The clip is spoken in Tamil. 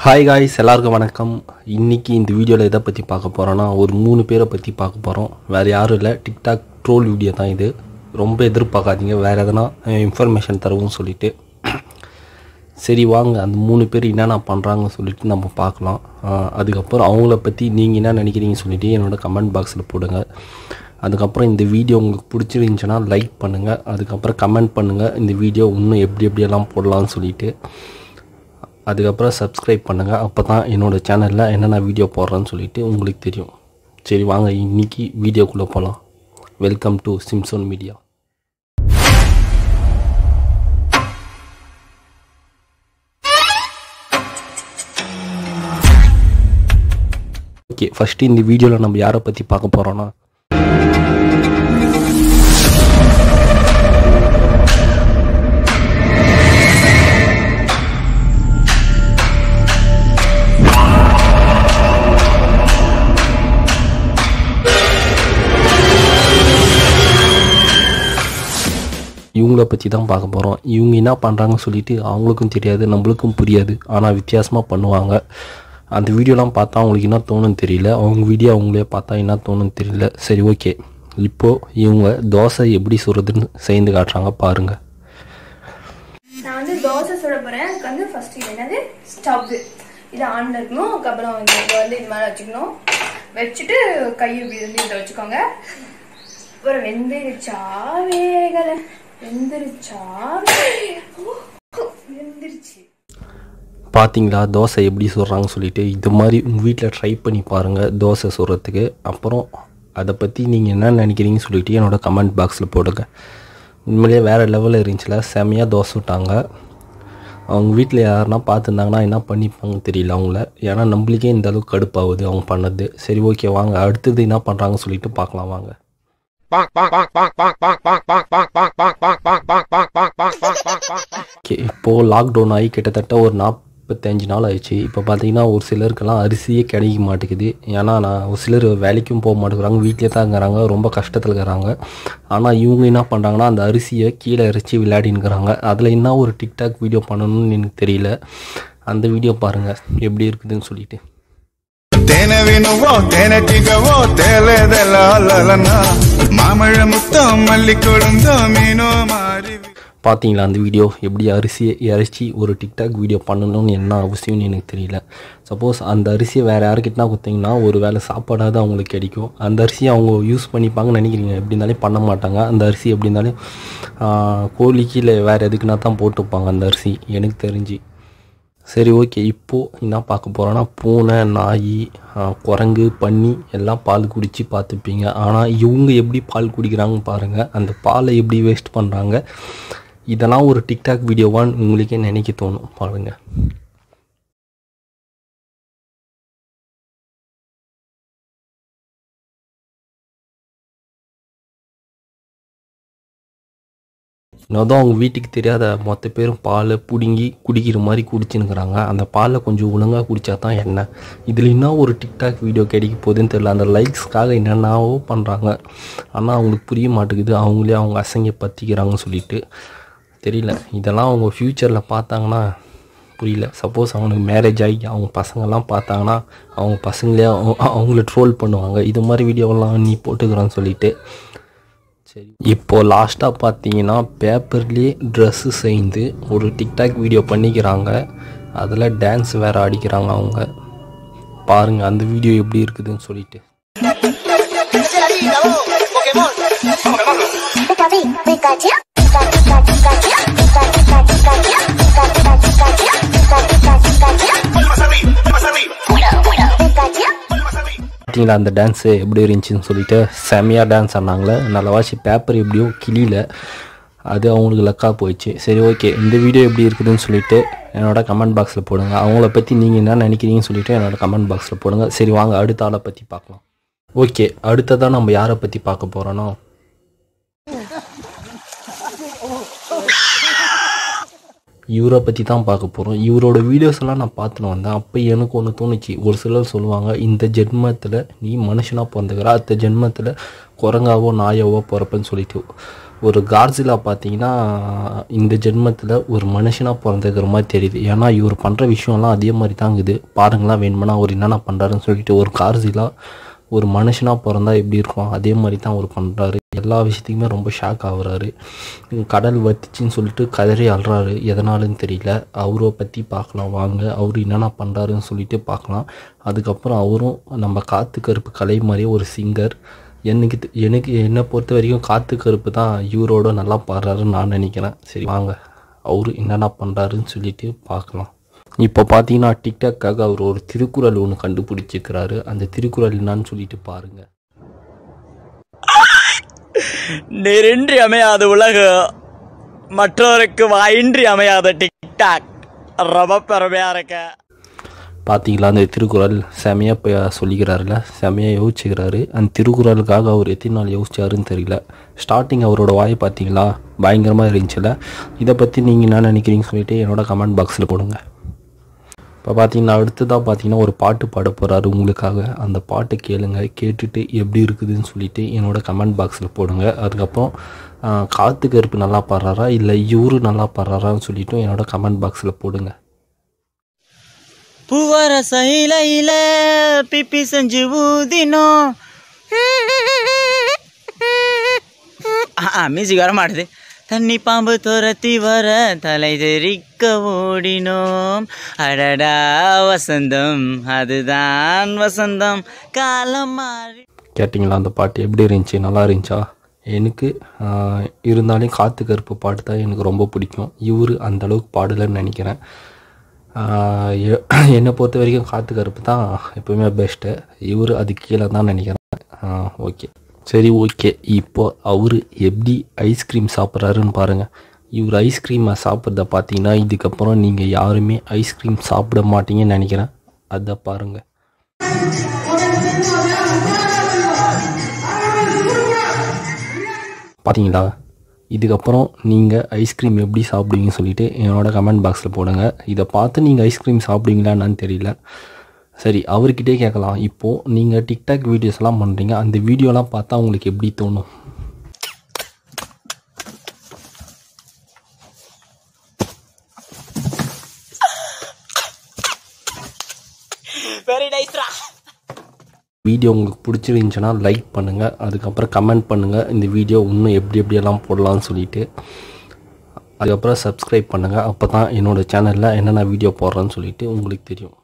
ஹாய் காய்ஸ், எல்லாருக்கும் வணக்கம். இன்றைக்கி இந்த வீடியோவில் எதை பற்றி பார்க்க போகிறோன்னா, ஒரு 3 பேரை பற்றி பார்க்க போகிறோம். வேறு யாரும் இல்லை, டிக்டாக் ட்ரோல் வீடியோ தான் இது. ரொம்ப எதிர்பார்க்காதீங்க, வேறு எதனா இன்ஃபர்மேஷன் தருவோம்னு சொல்லிவிட்டு. சரி வாங்க, அந்த 3 பேர் என்னென்ன பண்ணுறாங்கன்னு சொல்லிவிட்டு நம்ம பார்க்கலாம். அதுக்கப்புறம் அவங்கள பற்றி நீங்கள் என்ன நினைக்கிறீங்கன்னு சொல்லிவிட்டு என்னோடய கமெண்ட் பாக்ஸில் போடுங்க. அதுக்கப்புறம் இந்த வீடியோ உங்களுக்கு பிடிச்சிருந்துச்சுன்னா லைக் பண்ணுங்கள். அதுக்கப்புறம் கமெண்ட் பண்ணுங்கள் இந்த வீடியோ இன்னும் எப்படியெல்லாம் போடலான்னு சொல்லிவிட்டு. அதுக்கப்புறம் சப்ஸ்கிரைப் பண்ணுங்கள். அப்போ தான் என்னோடய சேனலில் என்னென்ன வீடியோ போடுறேன்னு சொல்லிவிட்டு உங்களுக்கு தெரியும். சரி வாங்க, இன்றைக்கி வீடியோக்குள்ளே போகலாம். Welcome to Samson media. Okay, first இந்த வீடியோவில் நம்ம யாரை பற்றி பார்க்க போகிறோன்னா, இவங்கள பற்றி தான் பார்க்க போகிறோம். இவங்க என்ன பண்ணுறாங்கன்னு சொல்லிட்டு அவங்களுக்கும் தெரியாது, நம்மளுக்கும் புரியாது. ஆனால் வித்தியாசமாக பண்ணுவாங்க. அந்த வீடியோலாம் பார்த்தா அவங்களுக்கு என்ன தோணுன்னு தெரியல. அவங்க வீடியோ அவங்களே பார்த்தா என்ன தோணுன்னு தெரியல. சரி ஓகே, இப்போது இவங்க தோசை எப்படி சுடுறதுன்னு செய்து காட்டுறாங்க பாருங்கள். நான் வந்து தோசை சுட போகிறேன். அதுக்கு வந்து ஃபஸ்ட்டு என்னது ஸ்டவ் இது ஆன் இருக்கணும். அதுக்கப்புறம் வந்து இது வந்து இது மாதிரி வச்சுக்கணும். வச்சுட்டு கையை இப்படி வந்து இதை வச்சுக்கோங்க. அப்புறம் வெந்துருச்சா வேகலை, வெந்துருச்சு. பார்த்தீங்களா தோசை எப்படி சுடுறாங்கன்னு சொல்லிட்டு. இது மாதிரி உங்கள் வீட்டில் ட்ரை பண்ணி பாருங்கள் தோசை சுடுறதுக்கு. அப்புறம் அதை பற்றி நீங்கள் என்ன நினைக்கிறீங்கன்னு சொல்லிட்டு என்னோடய கமெண்ட் பாக்ஸில் போடுங்க. உண்மையிலேயே வேறு லெவலில் இருந்துச்சுல, செம்மையாக தோசை விட்டாங்க. அவங்க வீட்டில் யாருன்னா பார்த்துருந்தாங்கன்னா என்ன பண்ணிப்பாங்கன்னு தெரியல அவங்கள. ஏன்னா நம்மளுக்கே இந்த அளவுக்கு கடுப்பாகுது அவங்க பண்ணது. சரி ஓகே வாங்க, அடுத்தது என்ன பண்ணுறாங்கன்னு சொல்லிட்டு பார்க்கலாம் வாங்க. இப்போது லாக்டவுன் ஆகி கிட்டத்தட்ட ஒரு 45 நாள் ஆயிடுச்சு. இப்போ பார்த்தீங்கன்னா ஒரு சிலருக்கெல்லாம் அரிசியே கிடைக்க மாட்டேங்குது. ஏன்னா ஒரு சிலர் வேலைக்கும் போக மாட்டேங்கிறாங்க, வீட்டிலே தான் இருக்கிறாங்க, ரொம்ப கஷ்டத்தில் இருக்கிறாங்க. ஆனால் இவங்க என்ன பண்ணுறாங்கன்னா அந்த அரிசியை கீழே இறச்சி விளையாடினுக்கிறாங்க. அதில் என்ன ஒரு டிக்டாக் வீடியோ பண்ணணும்னு எனக்கு தெரியல. அந்த வீடியோ பாருங்கள் எப்படி இருக்குதுன்னு சொல்லிட்டு. பார்த்தீங்களா அந்த வீடியோ எப்படி அரிசியை இறைச்சி ஒரு டிக்டாக் வீடியோ பண்ணணும்னு என்ன அவசியம்னு எனக்கு தெரியல. சப்போஸ் அந்த அரிசியை வேறு யாருக்கிட்டனா கொடுத்தீங்கன்னா ஒரு வேளை சாப்பாடாவது அவங்களுக்கு கிடைக்கும். அந்த அரிசியை அவங்க யூஸ் பண்ணிப்பாங்கன்னு நினைக்கிறீங்க. எப்படி இருந்தாலும் பண்ண மாட்டாங்க. அந்த அரிசி எப்படி இருந்தாலும் கோழிக்கு இல்லை வேறு எதுக்குன்னா தான் போட்டுப்பாங்க அந்த அரிசி எனக்கு தெரிஞ்சு. சரி ஓகே, இப்போது என்ன பார்க்க போகிறோன்னா, பூனை, நாய், குரங்கு, பன்னி எல்லாம் பால் குடித்து பார்த்துப்பீங்க. ஆனால் இவங்க எப்படி பால் குடிக்கிறாங்கன்னு பாருங்கள். அந்த பாலை எப்படி வேஸ்ட் பண்ணுறாங்க. இதெல்லாம் ஒரு டிக்டாக் வீடியோவான்னு உங்களுக்கே நினைக்க தோணும் பாருங்கள். இன்னும் அவங்க வீட்டுக்கு தெரியாத மொத்த பேரும் பாலை பிடுங்கி குடிக்கிற மாதிரி குடிச்சுன்னுக்கிறாங்க. அந்த பாலை கொஞ்சம் ஒழுங்காக குடித்தா தான் என்ன. இதில் இன்னும் ஒரு டிக்டாக் வீடியோ கிடைக்க போகுதுன்னு தெரியல. அந்த லைக்ஸ்க்காக என்னென்னாவோ பண்ணுறாங்க. ஆனால் அவங்களுக்கு புரிய மாட்டேங்குது. அவங்களே அவங்க அசங்க பற்றிக்கிறாங்கன்னு சொல்லிட்டு தெரியல. இதெல்லாம் அவங்க ஃப்யூச்சரில் பார்த்தாங்கன்னா புரியல. சப்போஸ் அவங்களுக்கு மேரேஜ் ஆகி அவங்க பசங்கள்லாம் பார்த்தாங்கன்னா அவங்க பசங்களே அவங்கள ட்ரோல் பண்ணுவாங்க. இது மாதிரி வீடியோவெல்லாம் நீ போட்டுக்கிறான்னு சொல்லிட்டு. சரி, இப்போது லாஸ்ட்டாக பார்த்தீங்கன்னா பேப்பர்லேயே ட்ரெஸ்ஸு செய்து ஒரு டிக்டாக் வீடியோ பண்ணிக்கிறாங்க. அதில் டான்ஸ் வேறு அடிக்கிறாங்க அவங்க. பாருங்கள் அந்த வீடியோ எப்படி இருக்குதுன்னு சொல்லிட்டு. பார்த்தீங்களா அந்த டான்ஸு எப்படி இருந்துச்சுன்னு சொல்லிட்டு. செம்மையாக டான்ஸ் ஆனாங்களே. நல்லவாசி பேப்பர் எப்படியோ கிளியில் அது அவங்களுக்கு லக்காக போயிடுச்சு. சரி ஓகே, இந்த வீடியோ எப்படி இருக்குதுன்னு சொல்லிட்டு என்னோடய கமெண்ட் பாக்ஸில் போடுங்க. அவங்கள பற்றி நீங்கள் என்ன நினைக்கிறீங்கன்னு சொல்லிவிட்டு என்னோடய கமெண்ட் பாக்ஸில் போடுங்க. சரி வாங்க, அடுத்த ஆளை பற்றி பார்க்கலாம். ஓகே, அடுத்ததான் நம்ம யாரை பற்றி பார்க்க போகிறோன்னா, இவரை பற்றி தான் பார்க்க போகிறோம். இவரோட வீடியோஸ் எல்லாம் நான் பார்த்துன்னு வந்தேன். அப்போ எனக்கு ஒன்று தோணுச்சு. ஒரு சிலர் சொல்லுவாங்க, இந்த ஜென்மத்தில் நீ மனுஷனாக பிறந்துக்கிற, அடுத்த ஜென்மத்தில் குரங்காவோ நாயாவோ பிறப்பேன்னு சொல்லிட்டு. ஒரு கார்சிலா பார்த்தீங்கன்னா இந்த ஜென்மத்தில் ஒரு மனுஷனாக பிறந்துக்கிற மாதிரி தெரியுது. ஏன்னா இவர் பண்ணுற விஷயம்லாம் அதே மாதிரி தாங்குது. பாருங்களாம் வேணுமானா அவர் என்னென்ன பண்ணுறாருன்னு சொல்லிட்டு. ஒரு கார்சிலா ஒரு மனுஷனாக பிறந்தா எப்படி இருக்கும் அதே மாதிரி தான் அவர் பண்ணுறாரு. எல்லா விஷயத்துக்குமே ரொம்ப ஷாக் ஆகுறாரு. கடல் வத்திச்சின்னு சொல்லிட்டு கதறி அழுறாரு. எதனாலுன்னு தெரியல. அவரை பற்றி பார்க்கலாம் வாங்க. அவர் என்னென்ன பண்ணுறாருன்னு சொல்லிட்டு பார்க்கலாம். அதுக்கப்புறம் அவரும் நம்ம காத்து கருப்பு கலை மாதிரியே ஒரு சிங்கர். என்னை பொறுத்த வரைக்கும் காத்து கருப்பு தான் இவரோட நல்லா பாடுறாருன்னு நான் நினைக்கிறேன். சரி வாங்க அவரு என்னென்ன பண்ணுறாருன்னு சொல்லிட்டு பார்க்கலாம். இப்போ பார்த்தீங்கன்னா டிக்டாக்காக அவர் ஒரு திருக்குறள் ஒன்று கண்டுபிடிச்சிக்கிறாரு. அந்த திருக்குறள் என்னான்னு சொல்லிட்டு பாருங்க. நீரின்றி அமையாத உலகம், மற்றவருக்கு வாயின்றி அமையாத டிக்டாக். ரொம்ப பெருமையா இருக்க. பார்த்தீங்களா அந்த திருக்குறள் செமையாக சொல்லிக்கிறாருல, செமையாக யோசிச்சுக்கிறாரு. அந்த திருக்குறளுக்காக அவர் எத்தனை நாள் யோசிச்சாருன்னு தெரியல. ஸ்டார்டிங் அவரோட வாய் பார்த்தீங்களா பயங்கரமாக இருந்துச்சுல. இதை பற்றி நீங்கள் என்ன நினைக்கிறீங்கன்னு சொல்லிட்டு என்னோட கமெண்ட் பாக்ஸில் போடுங்க. இப்போ பார்த்தீங்கன்னா அடுத்ததாக பார்த்தீங்கன்னா ஒரு பாட்டு பாட போகிறாரு உங்களுக்காக. அந்த பாட்டு கேளுங்க. கேட்டுட்டு எப்படி இருக்குதுன்னு சொல்லிட்டு என்னோட கமெண்ட் பாக்ஸில் போடுங்க. அதுக்கப்புறம் காத்து கருப்பு நல்லா பாடுறாரா இல்லை இவரு நல்லா பாடுறாரான்னு சொல்லிட்டு என்னோட கமெண்ட் பாக்ஸில் போடுங்க. பூவர சைலையில பிப்பி செஞ்சு ஊதினோம். மியூசிக் வர மாட்டுது. தண்ணி பாம்பு துரத்தி வர தலை தெரிக்க ஓடினோம். அடடா வசந்தம், அதுதான் வசந்தம், காலம் மாறி. கேட்டிங்களா அந்த பாட்டு எப்படி இருந்துச்சு? நல்லா இருந்துச்சா? எனக்கு இருந்தாலும் காத்து கருப்பு பாட்டு தான் எனக்கு ரொம்ப பிடிக்கும். இவர் அந்தளவுக்கு பாடலைன்னு நினைக்கிறேன். என்னை பொறுத்த வரைக்கும் காத்து கருப்பு தான் எப்போவுமே பெஸ்ட்டு. இவர் அதுக்கு கீழே தான் நினைக்கிறேன். ஓகே சரி ஓகே. இப்போ அவர் எப்படி ஐஸ்கிரீம் சாப்பிட்றாருன்னு பாருங்கள். இவர் ஐஸ்கிரீமை சாப்பிட்றத பார்த்தீங்கன்னா இதுக்கப்புறம் நீங்கள் யாருமே ஐஸ்கிரீம் சாப்பிட மாட்டீங்கன்னு நினைக்கிறேன். அதை பாருங்கள். பார்த்தீங்களா? இதுக்கப்புறம் நீங்கள் ஐஸ்கிரீம் எப்படி சாப்பிடுவீங்கன்னு சொல்லிவிட்டு என்னோட கமெண்ட் பாக்ஸில் போடுங்க. இதை பார்த்து நீங்கள் ஐஸ்கிரீம் சாப்பிடுவீங்களா என்னன்னு தெரியல. சரி அவர்கிட்டே கேட்கலாம். இப்போது நீங்கள் டிக்டாக் வீடியோஸ்லாம் பண்ணுறீங்க. அந்த வீடியோலாம் பார்த்தா உங்களுக்கு எப்படி தோணும்? வெரி நைஸ்ரா. வீடியோ உங்களுக்கு பிடிச்சிருந்துச்சுன்னா லைக் பண்ணுங்கள். அதுக்கப்புறம் கமெண்ட் பண்ணுங்கள் இந்த வீடியோ இன்னும் எப்படியெல்லாம் போடலான்னு சொல்லிவிட்டு. அதுக்கப்புறம் சப்ஸ்கிரைப் பண்ணுங்கள். அப்போ தான் என்னோடய சேனலில் என்னென்ன வீடியோ போடுறேன்னு சொல்லிவிட்டு உங்களுக்கு தெரியும்.